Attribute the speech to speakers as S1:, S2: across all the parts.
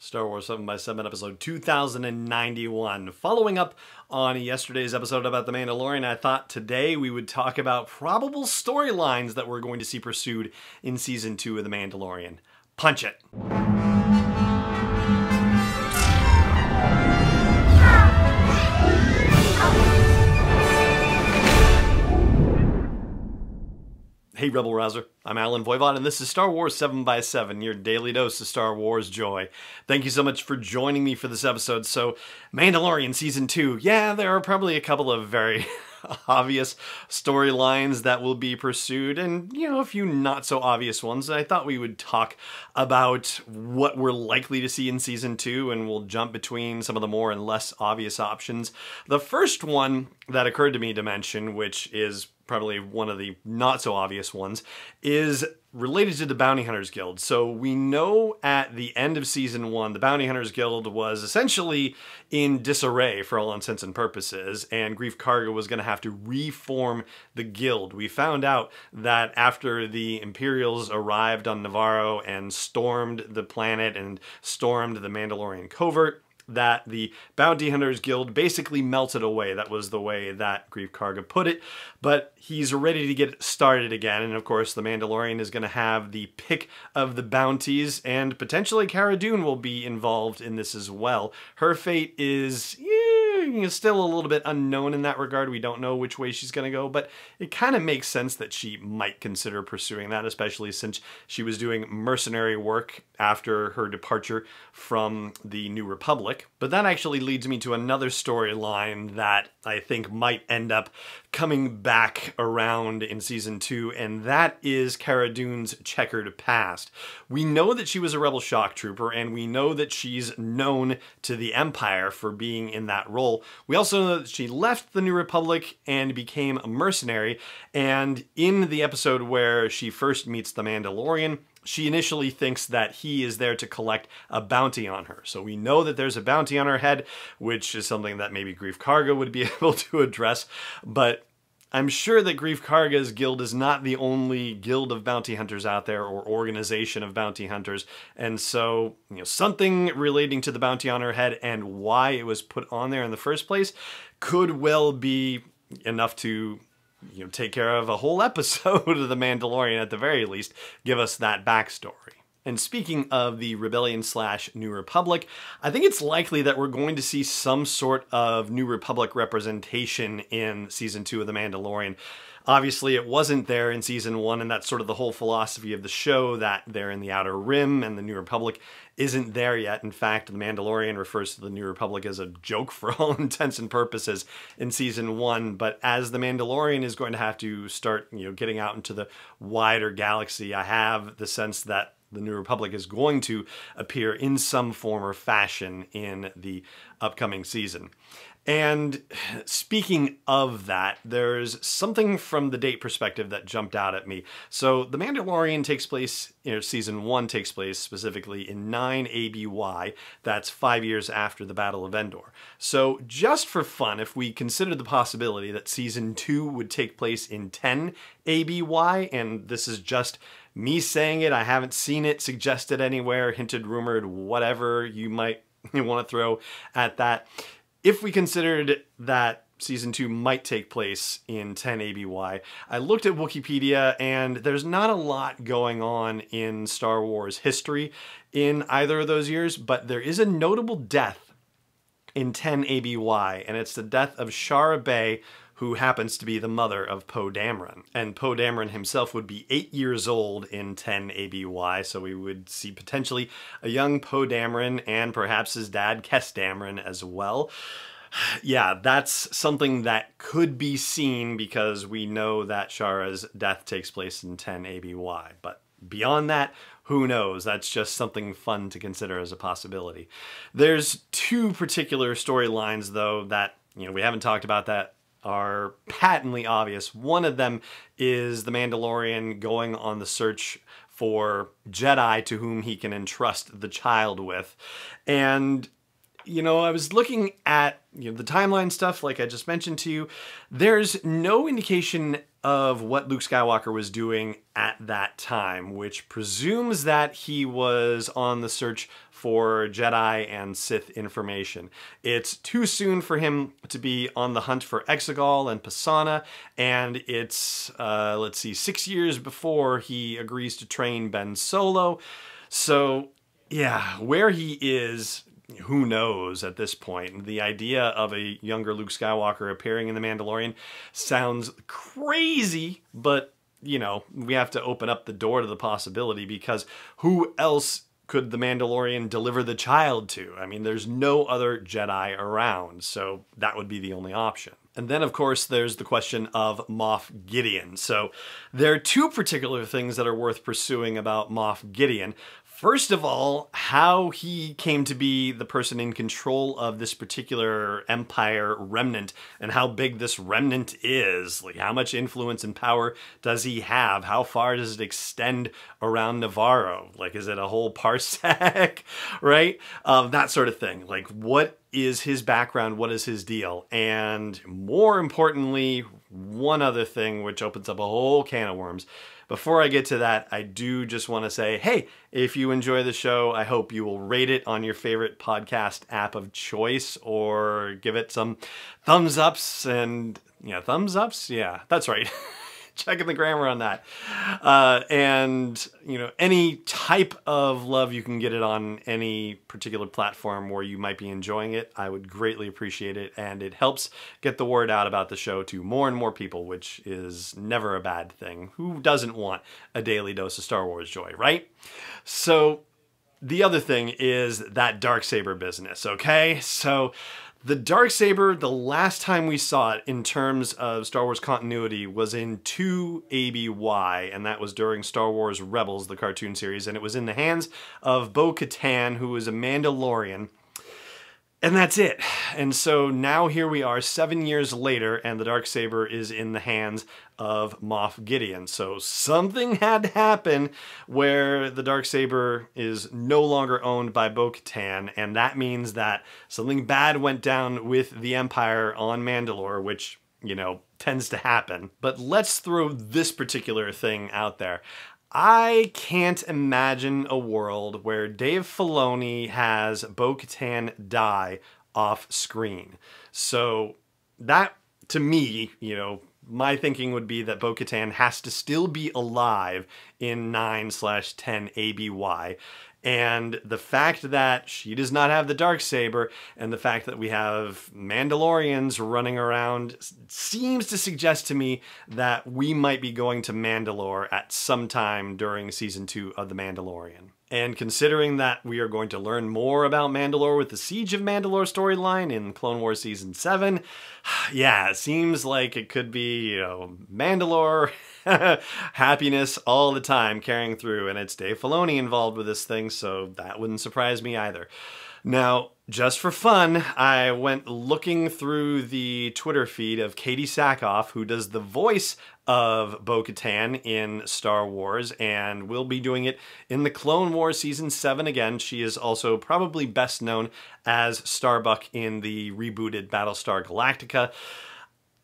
S1: Star Wars 7x7 episode 2091. Following up on yesterday's episode about The Mandalorian, I thought today we would talk about probable storylines that we're going to see pursued in Season 2 of The Mandalorian. Punch it! Hey Rebel Rouser, I'm Alan Voivod, and this is Star Wars 7x7, your daily dose of Star Wars joy. Thank you so much for joining me for this episode. So, Mandalorian Season 2, yeah, there are probably a couple of very obvious storylines that will be pursued, and, you know, a few not so obvious ones. I thought we would talk about what we're likely to see in Season 2, and we'll jump between some of the more and less obvious options. The first one that occurred to me to mention, which is probably one of the not so obvious ones, is related to the Bounty Hunters Guild. So we know at the end of Season 1, the Bounty Hunters Guild was essentially in disarray for all intents and purposes, and Greef Karga was going to have to reform the guild. We found out that after the Imperials arrived on Navarro and stormed the planet and stormed the Mandalorian covert, that the Bounty Hunters Guild basically melted away. That was the way that Greef Karga put it. But he's ready to get started again, and of course the Mandalorian is going to have the pick of the bounties, and potentially Cara Dune will be involved in this as well. Her fate is still a little bit unknown in that regard. We don't know which way she's going to go, but it kind of makes sense that she might consider pursuing that, especially since she was doing mercenary work after her departure from the New Republic. But that actually leads me to another storyline that I think might end up coming back around in Season 2, and that is Cara Dune's checkered past. We know that she was a rebel shock trooper, and we know that she's known to the Empire for being in that role. We also know that she left the New Republic and became a mercenary, and in the episode where she first meets the Mandalorian, she initially thinks that he is there to collect a bounty on her. So we know that there's a bounty on her head, which is something that maybe Greef Karga would be able to address, but I'm sure that Greef Karga's guild is not the only guild of bounty hunters out there or organization of bounty hunters. And so, you know, something relating to the bounty on her head and why it was put on there in the first place could well be enough to, you know, take care of a whole episode of The Mandalorian at the very least, give us that backstory. And speaking of the Rebellion / New Republic, I think it's likely that we're going to see some sort of New Republic representation in Season 2 of The Mandalorian. Obviously, it wasn't there in Season 1, and that's sort of the whole philosophy of the show, that they're in the Outer Rim and the New Republic isn't there yet. In fact, The Mandalorian refers to the New Republic as a joke for all intents and purposes in Season 1, but as The Mandalorian is going to have to start, you know, getting out into the wider galaxy, I have the sense that the New Republic is going to appear in some form or fashion in the upcoming season. And speaking of that, there's something from the date perspective that jumped out at me. So The Mandalorian takes place, you know, Season 1 takes place specifically in 9 ABY. That's 5 years after the Battle of Endor. So just for fun, if we consider the possibility that Season 2 would take place in 10 ABY, and this is just me saying it, I haven't seen it suggested anywhere, hinted, rumored, whatever you might want to throw at that. If we considered that Season 2 might take place in 10 ABY, I looked at Wikipedia, and there's not a lot going on in Star Wars history in either of those years, but there is a notable death in 10 ABY, and it's the death of Shara Bey, who happens to be the mother of Poe Dameron. And Poe Dameron himself would be 8 years old in 10 ABY, so we would see potentially a young Poe Dameron and perhaps his dad, Kes Dameron, as well. Yeah, that's something that could be seen because we know that Shara's death takes place in 10 ABY, but beyond that, who knows? That's just something fun to consider as a possibility. There's two particular storylines, though, that, you know, we haven't talked about that are patently obvious. One of them is the Mandalorian going on the search for Jedi to whom he can entrust the child with. And, you know, I was looking at, you know, the timeline stuff like I just mentioned to you. There's no indication of what Luke Skywalker was doing at that time, which presumes that he was on the search for Jedi and Sith information. It's too soon for him to be on the hunt for Exegol and Pisana, and it's, 6 years before he agrees to train Ben Solo. So, yeah, where he is, who knows at this point. The idea of a younger Luke Skywalker appearing in The Mandalorian sounds crazy, but, you know, we have to open up the door to the possibility, because who else could The Mandalorian deliver the child to? I mean, there's no other Jedi around, so that would be the only option. And then, of course, there's the question of Moff Gideon. So there are two particular things that are worth pursuing about Moff Gideon. First of all, how he came to be the person in control of this particular Empire remnant, and how big this remnant is. Like, how much influence and power does he have? How far does it extend around Navarro? Like, is it a whole parsec, right? That sort of thing. Like, what is his background? What is his deal? And more importantly, one other thing which opens up a whole can of worms. Before I get to that, I do just want to say, hey, if you enjoy the show, I hope you will rate it on your favorite podcast app of choice, or give it some thumbs ups and, thumbs ups? Yeah, that's right. Checking the grammar on that. And, any type of love you can get it on any particular platform where you might be enjoying it, I would greatly appreciate it. And it helps get the word out about the show to more and more people, which is never a bad thing. Who doesn't want a daily dose of Star Wars joy, right? So the other thing is that Darksaber business, okay? So the Darksaber, the last time we saw it in terms of Star Wars continuity was in 2 ABY, and that was during Star Wars Rebels, the cartoon series, and it was in the hands of Bo-Katan, who was a Mandalorian. And that's it. And so now here we are 7 years later, and the Darksaber is in the hands of Moff Gideon. So something had to happen where the Darksaber is no longer owned by Bo-Katan, and that means that something bad went down with the Empire on Mandalore, which, tends to happen. But let's throw this particular thing out there. I can't imagine a world where Dave Filoni has Bo-Katan die off screen. So that, to me, my thinking would be that Bo-Katan has to still be alive in 9/10 ABY. And the fact that she does not have the Darksaber, and the fact that we have Mandalorians running around, seems to suggest to me that we might be going to Mandalore at some time during Season 2 of The Mandalorian. And considering that we are going to learn more about Mandalore with the Siege of Mandalore storyline in Clone Wars Season 7, yeah, it seems like it could be, Mandalore happiness all the time carrying through, and it's Dave Filoni involved with this thing, so that wouldn't surprise me either. Now, just for fun, I went looking through the Twitter feed of Katie Sackhoff, who does the voice of Bo-Katan in Star Wars, and will be doing it in the Clone Wars Season 7 again. She is also probably best known as Starbuck in the rebooted Battlestar Galactica.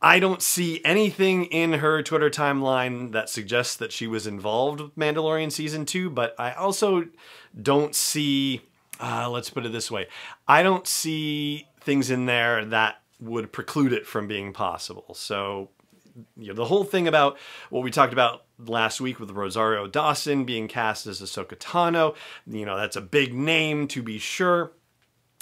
S1: I don't see anything in her Twitter timeline that suggests that she was involved with Mandalorian Season 2, but I also don't see, let's put it this way, I don't see things in there that would preclude it from being possible. So, the whole thing about what we talked about last week with Rosario Dawson being cast as Ahsoka Tano, that's a big name to be sure.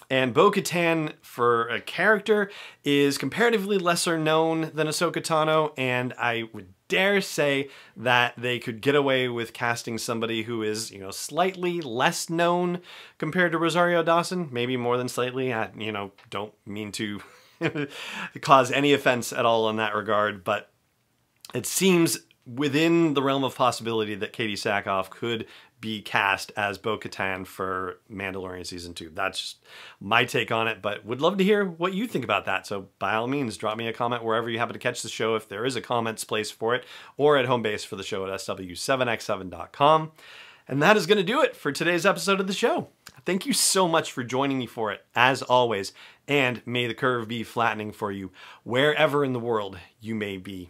S1: And Bo-Katan, for a character, is comparatively lesser known than Ahsoka Tano, and I would dare say that they could get away with casting somebody who is, slightly less known compared to Rosario Dawson, maybe more than slightly. I, don't mean to cause any offense at all in that regard, but it seems within the realm of possibility that Katie Sackhoff could be cast as Bo-Katan for Mandalorian Season 2. That's just my take on it, but would love to hear what you think about that. So by all means, drop me a comment wherever you happen to catch the show, if there is a comments place for it, or at home base for the show at sw7x7.com. And that is going to do it for today's episode of the show. Thank you so much for joining me for it, as always, and may the curve be flattening for you wherever in the world you may be.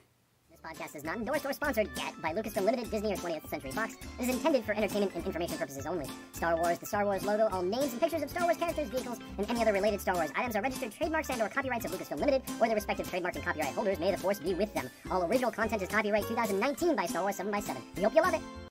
S2: Podcast is not endorsed or sponsored yet by Lucasfilm Limited, Disney, or 20th Century Fox. It is intended for entertainment and information purposes only. Star Wars, the Star Wars logo, all names and pictures of Star Wars characters, vehicles, and any other related Star Wars items are registered trademarks and/or copyrights of Lucasfilm Limited or their respective trademark and copyright holders. May the Force be with them. All original content is copyright 2019 by Star Wars 7x7. We hope you love it.